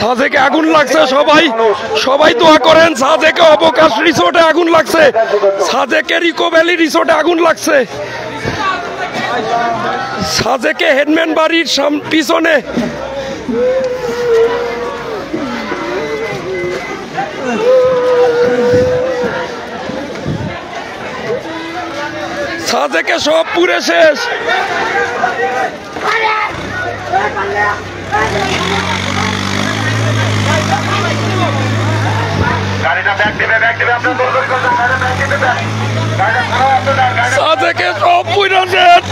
সাজেকে আগুন লাগছে, সবাই দোয়া করেন। সাজেকে অবকাশ রিসোর্টে আগুন লাগছে, সাজেকে ইকো ভ্যালি রিসোর্টে আগুন লাগছে, সাজেকে হেডম্যান বাড়ির পিছনে। সাজেকে সব পুরে শেষ। সাজেকে সব পুরা শেষ,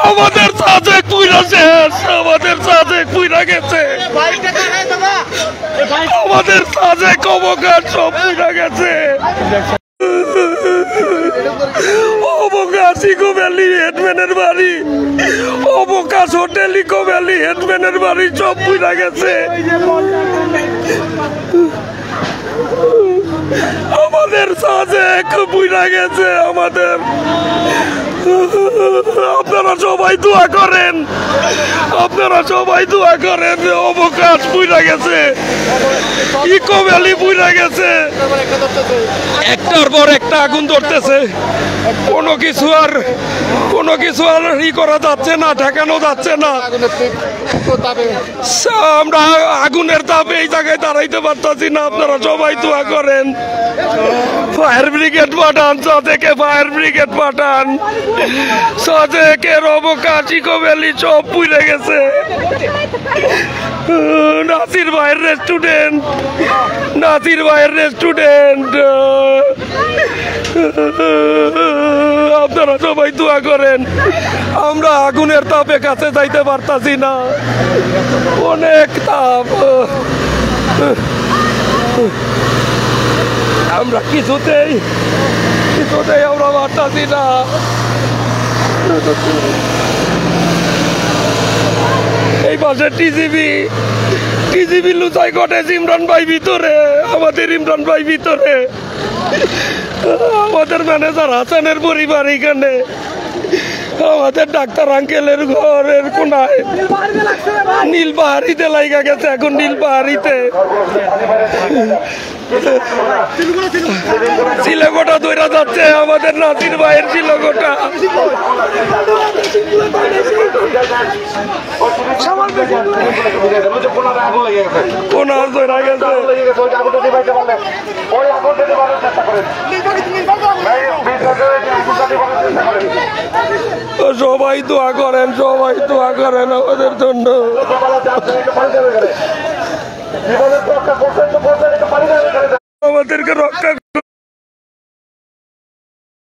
আমাদের সাজেক পুরা শেষ, আমাদের সাজেক পুরা গেছে, আমাদের সাজেক অবকাশ সব পুরা গেছে। অবকাশ ইকো ভ্যালি হেডম্যানের বাড়ি, অবকাশ হোটেল ইকো ভ্যালি হেডম্যানের বাড়ি সব পুরা গেছে। আমাদের সাজেক পুরা গেছে আমাদের। আপনারা সবাই দোয়া করেন, আপনারা সবাই দোয়া করেন। অবকাশ পুরা গেছে, ইকো ভ্যালি পুরা গেছে, একটার পর একটা আগুন ধরতেছে। কোনো কিছু আর ই করা যাচ্ছে না, ঠেকানো যাচ্ছে না। আমরা আগুনের তাপে এই জায়গায় দাঁড়াইতে পারতাছি না। আপনারা সবাই দোয়া করেন, ফায়ার ব্রিগেড পাঠান, সাজেকে ফায়ার ব্রিগেড পাঠান। সাজেকের অবকাশ ইকো ভ্যালি সব পুড়ে গেছে। নাসির ভাইয়ের রেস্টুরেন্ট, নাসির ভাইয়ের রেস্টুরেন্ট। আপনারা সবাই দোয়া করেন, আমরা আগুনের তাপে কাছে যাইতে পারতাছি না, অনেক তাপ। আমরা কিছুতেই আমরা পারতাছি না। এই পাশে টিজিবি লুচাই ঘটে। ইমরান ভাই ভিতরে, আমাদের ইমরান ভাই ভিতরে, আমাদের ম্যানেজার হাসানের পরিবার এখানে, আমাদের ডাক্তার আঙ্কেলের ঘরের কোনায় নীলপাহাড়িতে লাইগা গেছে। এখন নীলপাহাড়িতে শিলগোটা দৌড়া যাচ্ছে, আমাদের নাসির ভাইয়ের শিলগোটা। কোনার দৌড়া গেছে। সবাই দোয়া করেন, সবাই দোয়া করেন আমাদের জন্য। আমাদেরকে রক্ষা